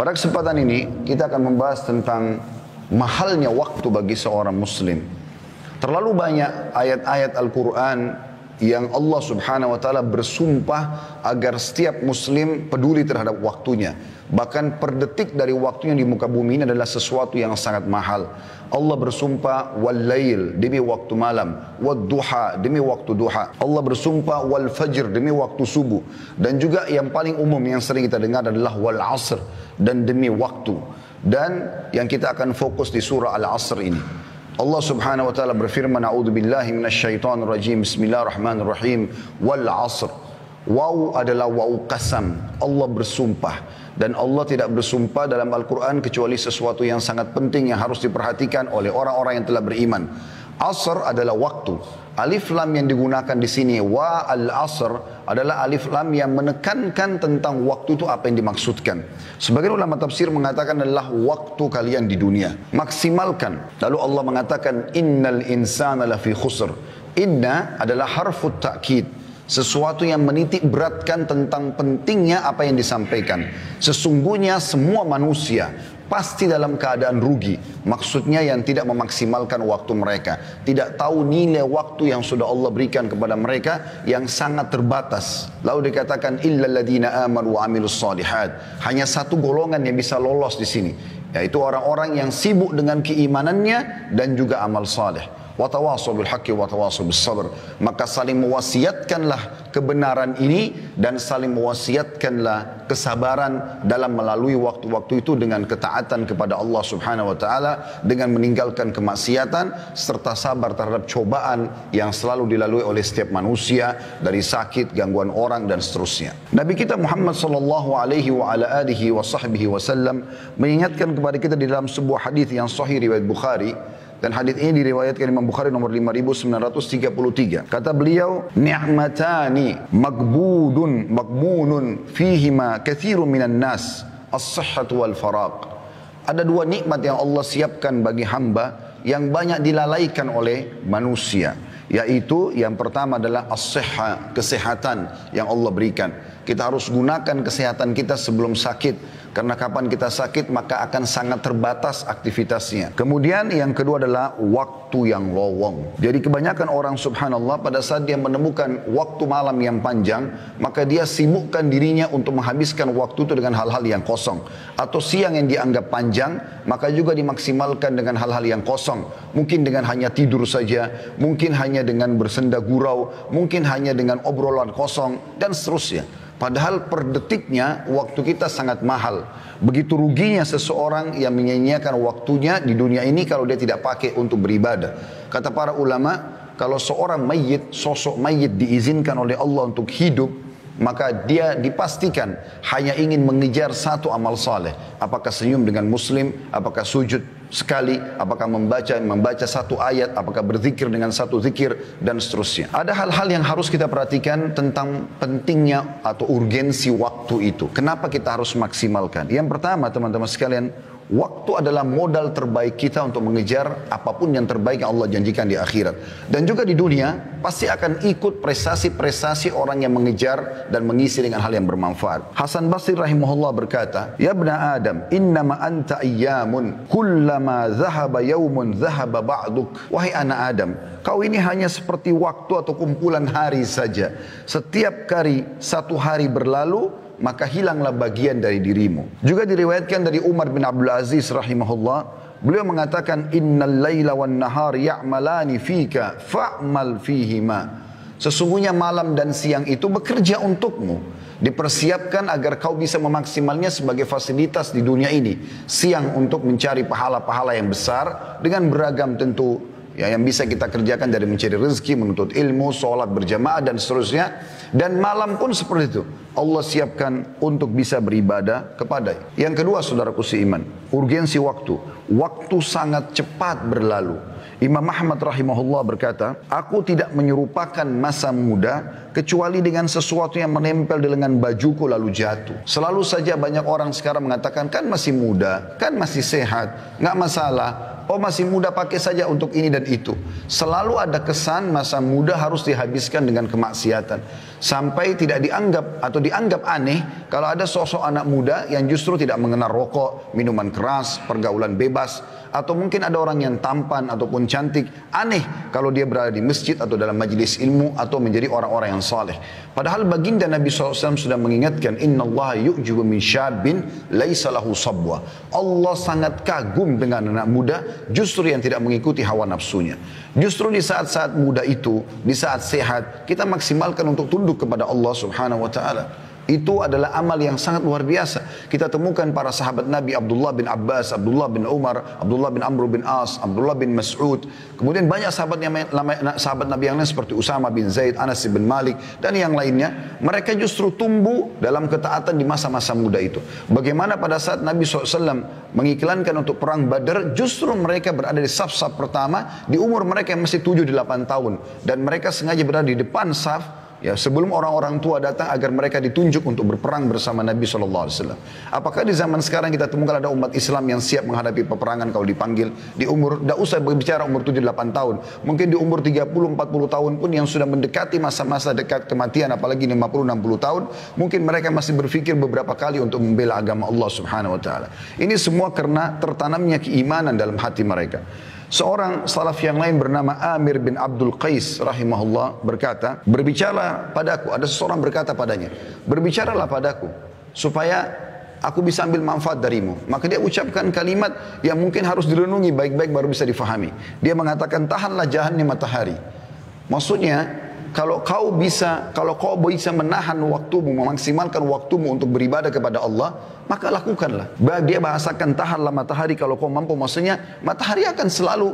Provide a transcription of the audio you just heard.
Pada kesempatan ini kita akan membahas tentang mahalnya waktu bagi seorang muslim. Terlalu banyak ayat-ayat Al-Quran yang Allah subhanahu wa ta'ala bersumpah agar setiap muslim peduli terhadap waktunya. Bahkan per detik dari waktunya di muka bumi ini adalah sesuatu yang sangat mahal. Allah bersumpah wal-lail demi waktu malam, wad-duha demi waktu duha. Allah bersumpah wal-fajr demi waktu subuh. Dan juga yang paling umum yang sering kita dengar adalah wal-asr dan demi waktu. Dan yang kita akan fokus di surah Al-Asr ini. Allah subhanahu wa ta'ala berfirman, a'udzubillahi minasyaitonir rajim, bismillahirrahmanirrahim, wal asr. Waw adalah waw qasam, Allah bersumpah. Dan Allah tidak bersumpah dalam Al-Quran kecuali sesuatu yang sangat penting yang harus diperhatikan oleh orang-orang yang telah beriman. Asr adalah waktu. Alif lam yang digunakan di sini wa al-asr adalah alif lam yang menekankan tentang waktu itu apa yang dimaksudkan. Sebagian ulama tafsir mengatakan adalah waktu kalian di dunia. Maksimalkan. Lalu Allah mengatakan innal insana lafi khusr. Inna adalah harfut ta'kid. Sesuatu yang menitik beratkan tentang pentingnya apa yang disampaikan. Sesungguhnya semua manusia pasti dalam keadaan rugi. Maksudnya yang tidak memaksimalkan waktu mereka. Tidak tahu nilai waktu yang sudah Allah berikan kepada mereka yang sangat terbatas. Lalu dikatakan illal ladzina amanu wa amilus solihat. Hanya satu golongan yang bisa lolos di sini, yaitu orang-orang yang sibuk dengan keimanannya dan juga amal saleh. Watawasau bil haqqi watawasau bis sabr. Maka saling mewasiatkanlah kebenaran ini dan saling mewasiatkanlah kesabaran dalam melalui waktu-waktu itu dengan ketaatan kepada Allah subhanahu wa ta'ala, dengan meninggalkan kemaksiatan serta sabar terhadap cobaan yang selalu dilalui oleh setiap manusia dari sakit, gangguan orang dan seterusnya. Nabi kita Muhammad sallallahu alaihi wa ala alihi wa sahbihi wasallam mengingatkan kepada kita di dalam sebuah hadis yang sahih riwayat Bukhari. Dan hadis ini diriwayatkan Imam Bukhari nomor 5933. Kata beliau, ni'matani maghbunun fihima katsirun minan nas, as-sihhatu wal faraq. Ada dua nikmat yang Allah siapkan bagi hamba yang banyak dilalaikan oleh manusia. Yaitu yang pertama adalah as-sihha, kesehatan yang Allah berikan. Kita harus gunakan kesehatan kita sebelum sakit. Karena kapan kita sakit maka akan sangat terbatas aktivitasnya. Kemudian yang kedua adalah waktu yang lowong. Jadi kebanyakan orang subhanallah pada saat dia menemukan waktu malam yang panjang, maka dia sibukkan dirinya untuk menghabiskan waktu itu dengan hal-hal yang kosong. Atau siang yang dianggap panjang, maka juga dimaksimalkan dengan hal-hal yang kosong. Mungkin dengan hanya tidur saja, mungkin hanya dengan bersenda gurau, mungkin hanya dengan obrolan kosong, dan seterusnya. Padahal per detiknya waktu kita sangat mahal. Begitu ruginya seseorang yang menyia-nyiakan waktunya di dunia ini kalau dia tidak pakai untuk beribadah. Kata para ulama, kalau seorang mayit, sosok mayit diizinkan oleh Allah untuk hidup, maka dia dipastikan hanya ingin mengejar satu amal saleh. Apakah senyum dengan muslim, apakah sujud sekali, apakah membaca satu ayat, apakah berzikir dengan satu zikir, dan seterusnya. Ada hal-hal yang harus kita perhatikan tentang pentingnya atau urgensi waktu itu. Kenapa kita harus maksimalkan? Yang pertama teman-teman sekalian, waktu adalah modal terbaik kita untuk mengejar apapun yang terbaik yang Allah janjikan di akhirat. Dan juga di dunia, pasti akan ikut prestasi-prestasi orang yang mengejar dan mengisi dengan hal yang bermanfaat. Hasan Basri rahimahullah berkata, ya ibna Adam, innama anta ayyamun, kullama zahaba yaumun zahaba ba'duk. Wahai anak Adam, kau ini hanya seperti waktu atau kumpulan hari saja. Setiap kali satu hari berlalu, maka hilanglah bagian dari dirimu. Juga diriwayatkan dari Umar bin Abdul Aziz rahimahullah, beliau mengatakan innal laila wan nahar ya'malani fika fa'mal fihima. Sesungguhnya malam dan siang itu bekerja untukmu, dipersiapkan agar kau bisa memaksimalnya sebagai fasilitas di dunia ini. Siang untuk mencari pahala-pahala yang besar dengan beragam tentu ya, yang bisa kita kerjakan dari mencari rezeki, menuntut ilmu, sholat berjamaah dan seterusnya. Dan malam pun seperti itu, Allah siapkan untuk bisa beribadah kepada. Yang kedua saudaraku seiman, urgensi waktu. Waktu sangat cepat berlalu. Imam Ahmad rahimahullah berkata, aku tidak menyerupakan masa muda kecuali dengan sesuatu yang menempel di lengan bajuku lalu jatuh. Selalu saja banyak orang sekarang mengatakan, kan masih muda, kan masih sehat, nggak masalah. Oh masih muda, pakai saja untuk ini dan itu. Selalu ada kesan masa muda harus dihabiskan dengan kemaksiatan. Sampai tidak dianggap atau atau dianggap aneh kalau ada sosok anak muda yang justru tidak mengenal rokok, minuman keras, pergaulan bebas, atau mungkin ada orang yang tampan ataupun cantik. Aneh kalau dia berada di masjid atau dalam majelis ilmu atau menjadi orang-orang yang saleh. Padahal baginda Nabi SAW sudah mengingatkan, Inna Allah yu'jibu min syabin laisa lahu sabwa. Allah sangat kagum dengan anak muda justru yang tidak mengikuti hawa nafsunya. Justru di saat-saat muda itu, di saat sehat, kita maksimalkan untuk tunduk kepada Allah Subhanahu wa ta'ala. Itu adalah amal yang sangat luar biasa. Kita temukan para sahabat Nabi, Abdullah bin Abbas, Abdullah bin Umar, Abdullah bin Amr bin As, Abdullah bin Mas'ud. Kemudian banyak sahabat Nabi yang lain seperti Usama bin Zaid, Anas bin Malik, dan yang lainnya. Mereka justru tumbuh dalam ketaatan di masa-masa muda itu. Bagaimana pada saat Nabi SAW mengiklankan untuk perang Badar, justru mereka berada di saf-saf pertama di umur mereka yang masih 7-8 tahun. Dan mereka sengaja berada di depan saf, ya, sebelum orang-orang tua datang agar mereka ditunjuk untuk berperang bersama Nabi SAW. Apakah di zaman sekarang kita temukan ada umat Islam yang siap menghadapi peperangan kalau dipanggil di umur, tidak usah berbicara umur 7-8 tahun, mungkin di umur 30-40 tahun pun yang sudah mendekati masa-masa dekat kematian, apalagi 50-60 tahun, mungkin mereka masih berpikir beberapa kali untuk membela agama Allah Subhanahu Wa Taala. Ini semua karena tertanamnya keimanan dalam hati mereka. Seorang salaf yang lain bernama Amir bin Abdul Qais rahimahullah berkata, berbicaralah padaku, ada seseorang berkata padanya, berbicaralah padaku supaya aku bisa ambil manfaat darimu. Maka dia ucapkan kalimat yang mungkin harus direnungi baik-baik baru bisa difahami. Dia mengatakan, tahanlah jahannya matahari. Maksudnya, kalau kau bisa menahan waktumu, memaksimalkan waktumu untuk beribadah kepada Allah, maka lakukanlah. Dia bahasakan tahanlah matahari kalau kau mampu. Maksudnya matahari akan selalu